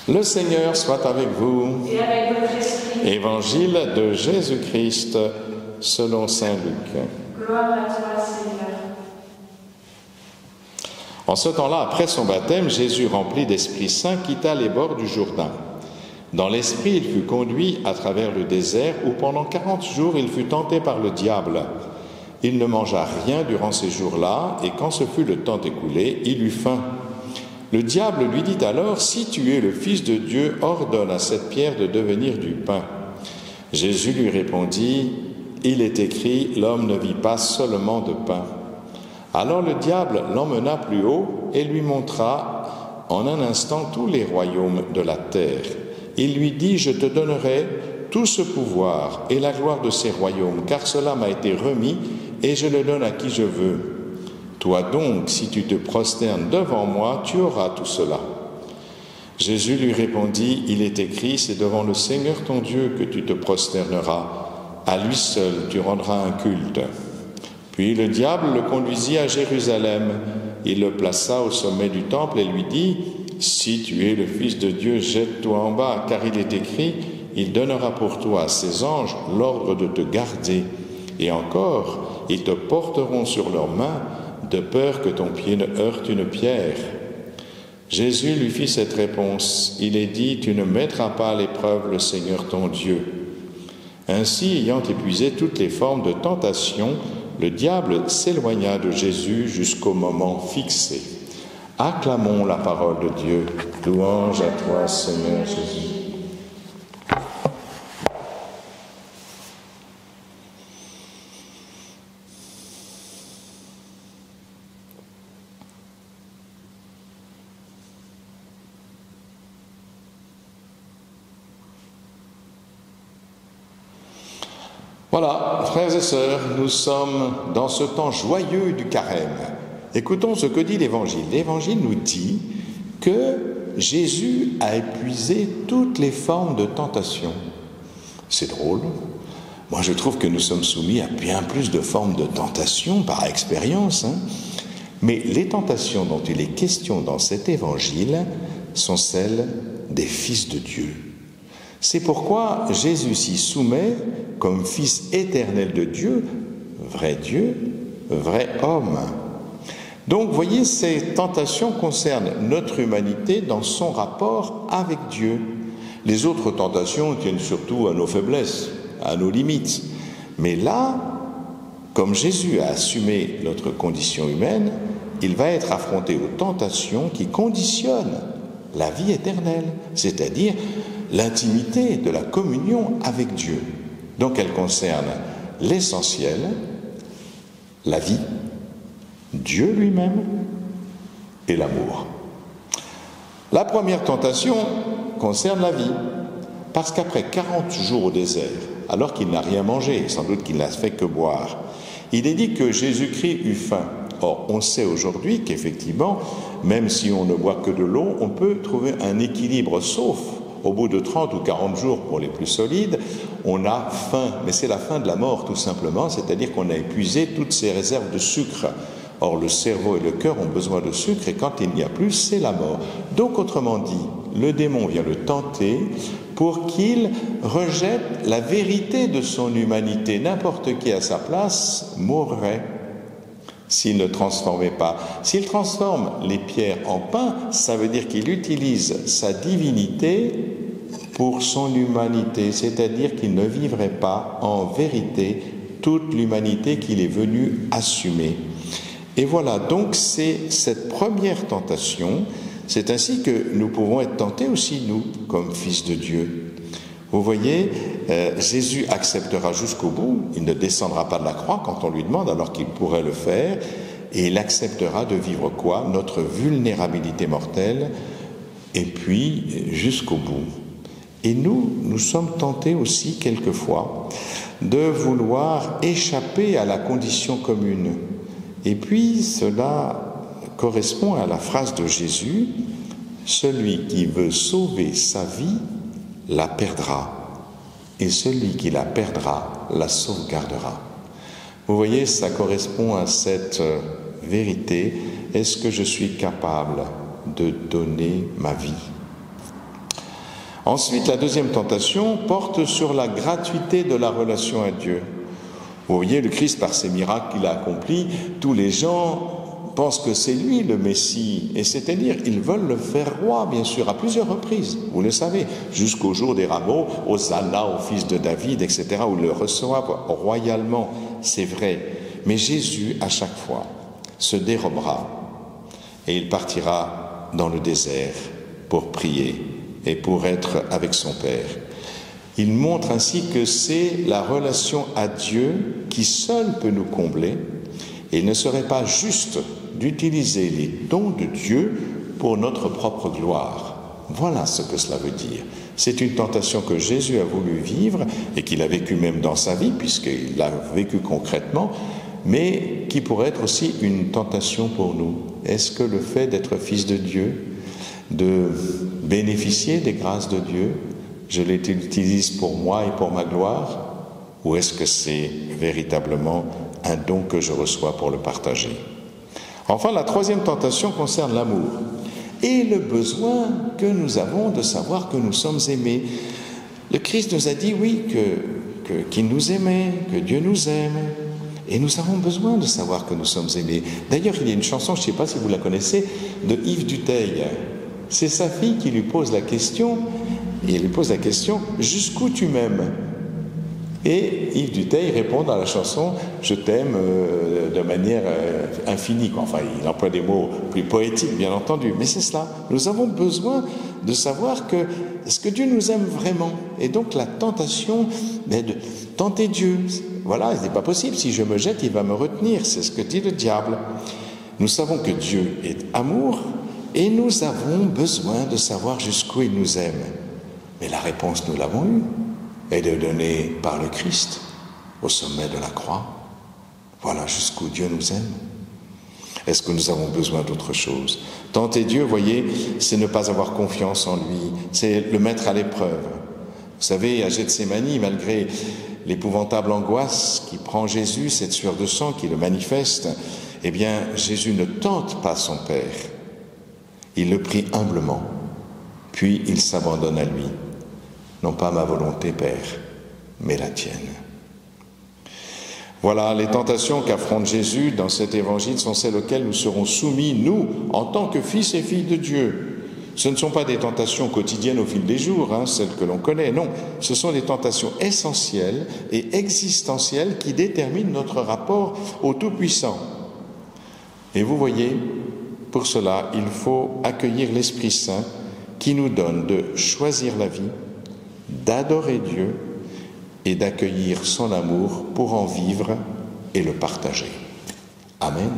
Le Seigneur soit avec vous. Et avec votre esprit. Évangile de Jésus-Christ selon saint Luc. Gloire à toi, Seigneur. En ce temps-là, après son baptême, Jésus, rempli d'Esprit Saint, quitta les bords du Jourdain. Dans l'Esprit, il fut conduit à travers le désert où pendant 40 jours il fut tenté par le diable. Il ne mangea rien durant ces jours-là, et quand ce fut le temps écoulé, il eut faim. Le diable lui dit alors, « Si tu es le Fils de Dieu, ordonne à cette pierre de devenir du pain. » Jésus lui répondit, « Il est écrit, l'homme ne vit pas seulement de pain. » Alors le diable l'emmena plus haut et lui montra en un instant tous les royaumes de la terre. Il lui dit, « Je te donnerai tout ce pouvoir et la gloire de ces royaumes, car cela m'a été remis et je le donne à qui je veux. Toi donc, si tu te prosternes devant moi, tu auras tout cela. » Jésus lui répondit, « Il est écrit, c'est devant le Seigneur ton Dieu que tu te prosterneras. À lui seul tu rendras un culte. » Puis le diable le conduisit à Jérusalem. Il le plaça au sommet du temple et lui dit, « Si tu es le Fils de Dieu, jette-toi en bas, car il est écrit, il donnera pour toi à ses anges l'ordre de te garder. Et encore, ils te porteront sur leurs mains, de peur que ton pied ne heurte une pierre. » Jésus lui fit cette réponse, « Il est dit, tu ne mettras pas à l'épreuve le Seigneur ton Dieu. » Ainsi, ayant épuisé toutes les formes de tentation, le diable s'éloigna de Jésus jusqu'au moment fixé. Acclamons la parole de Dieu. Louange à toi, Seigneur Jésus. Voilà, frères et sœurs, nous sommes dans ce temps joyeux du carême. Écoutons ce que dit l'Évangile. L'Évangile nous dit que Jésus a épuisé toutes les formes de tentation. C'est drôle. Moi, je trouve que nous sommes soumis à bien plus de formes de tentation par expérience. Mais les tentations dont il est question dans cet Évangile sont celles des fils de Dieu. C'est pourquoi Jésus s'y soumet comme Fils éternel de Dieu, vrai homme. Donc, voyez, ces tentations concernent notre humanité dans son rapport avec Dieu. Les autres tentations tiennent surtout à nos faiblesses, à nos limites. Mais là, comme Jésus a assumé notre condition humaine, il va être affronté aux tentations qui conditionnent la vie éternelle, c'est-à-dire l'intimité de la communion avec Dieu. Donc elle concerne l'essentiel, la vie, Dieu lui-même et l'amour. La première tentation concerne la vie, parce qu'après 40 jours au désert, alors qu'il n'a rien mangé, sans doute qu'il n'a fait que boire, il est dit que Jésus-Christ eut faim. Or, on sait aujourd'hui qu'effectivement, même si on ne boit que de l'eau, on peut trouver un équilibre, sauf au bout de 30 ou 40 jours pour les plus solides, on a faim. Mais c'est la fin de la mort, tout simplement, c'est-à-dire qu'on a épuisé toutes ses réserves de sucre. Or, le cerveau et le cœur ont besoin de sucre, et quand il n'y a plus, c'est la mort. Donc, autrement dit, le démon vient le tenter pour qu'il rejette la vérité de son humanité. N'importe qui à sa place mourrait s'il ne transformait pas. S'il transforme les pierres en pain, ça veut dire qu'il utilise sa divinité pour son humanité, c'est-à-dire qu'il ne vivrait pas en vérité toute l'humanité qu'il est venu assumer. Et voilà, donc c'est cette première tentation, c'est ainsi que nous pouvons être tentés aussi, nous, comme fils de Dieu. Vous voyez, Jésus acceptera jusqu'au bout, il ne descendra pas de la croix quand on lui demande, alors qu'il pourrait le faire, et il acceptera de vivre quoi ? Notre vulnérabilité mortelle, et puis jusqu'au bout. Et nous sommes tentés aussi quelquefois de vouloir échapper à la condition commune. Et puis cela correspond à la phrase de Jésus, « Celui qui veut sauver sa vie, la perdra, et celui qui la perdra, la sauvegardera. » Vous voyez, ça correspond à cette vérité. Est-ce que je suis capable de donner ma vie ? Ensuite, la deuxième tentation porte sur la gratuité de la relation à Dieu. Vous voyez, le Christ, par ses miracles qu'il a accomplis, tous les gens pensent que c'est lui le Messie, et c'est-à-dire ils veulent le faire roi, bien sûr, à plusieurs reprises, vous le savez, jusqu'au jour des rameaux, Hosanna au fils de David, etc., où ils le reçoivent royalement, c'est vrai. Mais Jésus, à chaque fois, se dérobera et il partira dans le désert pour prier et pour être avec son Père. Il montre ainsi que c'est la relation à Dieu qui seule peut nous combler, et il ne serait pas juste d'utiliser les dons de Dieu pour notre propre gloire. Voilà ce que cela veut dire. C'est une tentation que Jésus a voulu vivre et qu'il a vécu même dans sa vie, puisqu'il l'a vécu concrètement, mais qui pourrait être aussi une tentation pour nous. Est-ce que le fait d'être fils de Dieu, de bénéficier des grâces de Dieu, je les utilise pour moi et pour ma gloire, ou est-ce que c'est véritablement un don que je reçois pour le partager? Enfin, la troisième tentation concerne l'amour et le besoin que nous avons de savoir que nous sommes aimés. Le Christ nous a dit, oui, qu'il nous aimait, que Dieu nous aime, et nous avons besoin de savoir que nous sommes aimés. D'ailleurs, il y a une chanson, je ne sais pas si vous la connaissez, de Yves Duteil. C'est sa fille qui lui pose la question, et elle lui pose la question « Jusqu'où tu m'aimes ?» Et Yves Duteil répond dans la chanson « Je t'aime de manière infinie ». Enfin, il emploie des mots plus poétiques, bien entendu, mais c'est cela. Nous avons besoin de savoir que est-ce que Dieu nous aime vraiment? Et donc la tentation de tenter Dieu. Voilà, ce n'est pas possible. Si je me jette, il va me retenir. C'est ce que dit le diable. Nous savons que Dieu est amour et nous avons besoin de savoir jusqu'où il nous aime. Mais la réponse, nous l'avons eue. Elle est donnée par le Christ au sommet de la croix. Voilà jusqu'où Dieu nous aime. Est-ce que nous avons besoin d'autre chose? Tenter Dieu, voyez, c'est ne pas avoir confiance en lui, c'est le mettre à l'épreuve. Vous savez, à Gethsémani, malgré l'épouvantable angoisse qui prend Jésus, cette sueur de sang qui le manifeste, eh bien, Jésus ne tente pas son Père. Il le prie humblement, puis il s'abandonne à lui. Non pas ma volonté, Père, mais la tienne. Voilà, les tentations qu'affronte Jésus dans cet évangile sont celles auxquelles nous serons soumis, nous, en tant que fils et filles de Dieu. Ce ne sont pas des tentations quotidiennes au fil des jours, celles que l'on connaît, non. Ce sont des tentations essentielles et existentielles qui déterminent notre rapport au Tout-Puissant. Et vous voyez, pour cela, il faut accueillir l'Esprit Saint qui nous donne de choisir la vie, d'adorer Dieu et d'accueillir son amour pour en vivre et le partager. Amen.